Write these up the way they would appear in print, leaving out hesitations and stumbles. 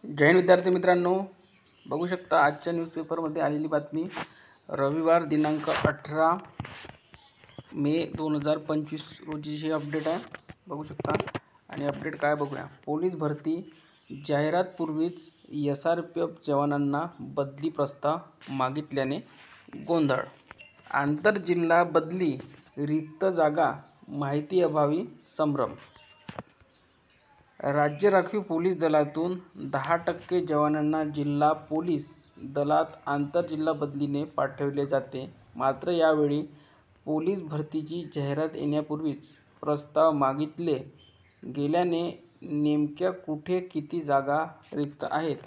जय हिंद विद्यार्थी मित्रांनो, बघू शकता आजच्या न्यूजपेपरमध्ये आलेली बातमी. रविवार दिनांक 18 मे 2025 रोजीची अपडेट आहे. बघू शकता आणि अपडेट काय बघूया. पोलीस भरती जाहिरातपूर्वीच SRPF जवानांना बदली प्रस्ताव मागितल्याने गोंधळ. आंतरजिल्हा बदली, रिक्त जागा माहिती अभावी संभ्रम. राज्य राखीव पोलीस दलातून 10% जवानांना जिल्हा पोलीस दलात आंतरजिल्हा बदलीने पाठवले जाते. मात्र यावेळी पोलीस भरतीची जाहिरात येण्यापूर्वीच प्रस्ताव मागितले गेल्याने नेमक्या कुठे किती जागा रिक्त आहेत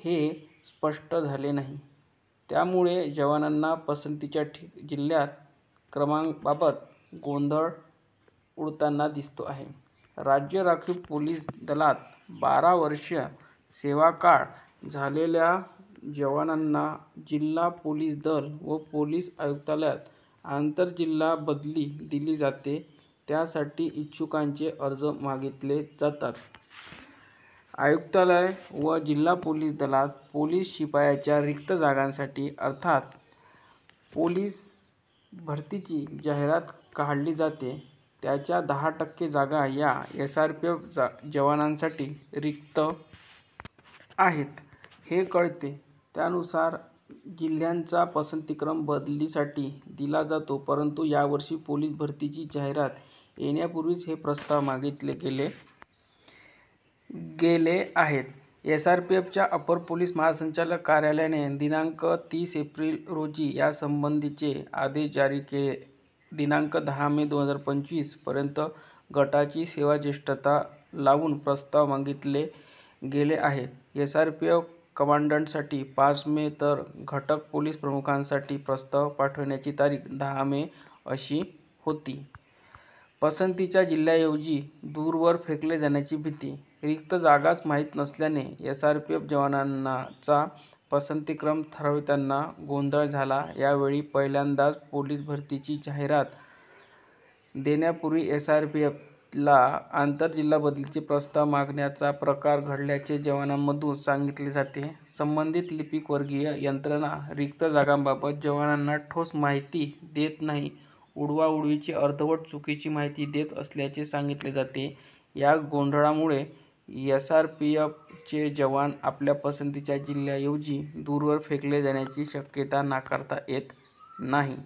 हे स्पष्ट झाले नाही. त्यामुळे जवानांना पसंतीच्या जिल्ह्यात क्रमांकाबाबत गोंधळ उडताना दिसतो आहे. राज्य राखीव पोलीस दलात 12 वर्ष सेवाकाळ झालेल्या जवानांना जिल्हा पोलीस दल व पोलीस आयुक्तालयात आंतरजिल्हा बदली दिली जाते. त्यासाठी इच्छुकांचे अर्ज मागितले जातात. आयुक्तालय व जिल्हा पोलीस दलात पोलीस शिपायाच्या रिक्त जागांसाठी अर्थात पोलीस भरतीची जाहिरात काढली जाते. त्याच्या 10% जागा या SRPF जवानांसाठी रिक्त आहेत हे कळते. त्यानुसार जिल्ह्यांचा पसंतीक्रम बदलीसाठी दिला जातो. परंतु यावर्षी पोलीस भरतीची जाहिरात येण्यापूर्वीच हे प्रस्ताव मागितले गेले आहेत. SRPFच्या अपर पोलीस महासंचालक कार्यालयाने दिनांक 30 एप्रिल रोजी यासंबंधीचे आदेश जारी केले. दिनांक 10 मे 2025 पर्यंत गटाची सेवाज्येष्ठता लावून प्रस्ताव मागितले गेले आहेत. SRPF कमांडंटसाठी 5 मे तर घटक पोलीस प्रमुखांसाठी प्रस्ताव पाठवण्याची तारीख 10 मे अशी होती. पसंतीच्या जिल्ह्याऐवजी दूरवर फेकले जाण्याची भीती, रिक्त जागाच माहीत नसल्याने SRPF जवानांचा पसंतीक्रम ठरवताना गोंधळ झाला. यावेळी पहिल्यांदाच पोलीस भरतीची जाहिरात देण्यापूर्वी SRPFला आंतरजिल्हा बदलीचे प्रस्ताव मागण्याचा प्रकार घडल्याचे जवानांमधून सांगितले जाते. संबंधित लिपिक वर्गीय यंत्रणा रिक्त जागांबाबत जवानांना ठोस माहिती देत नाही, उडवाउडवीची अर्धवट चुकीची माहिती देत असल्याचे सांगितले जाते. या गोंधळामुळे SRPFचे जवान आपल्या पसंतीच्या जिल्ह्याऐवजी दूरवर फेकले जाण्याची शक्यता नाकारता येत नाही.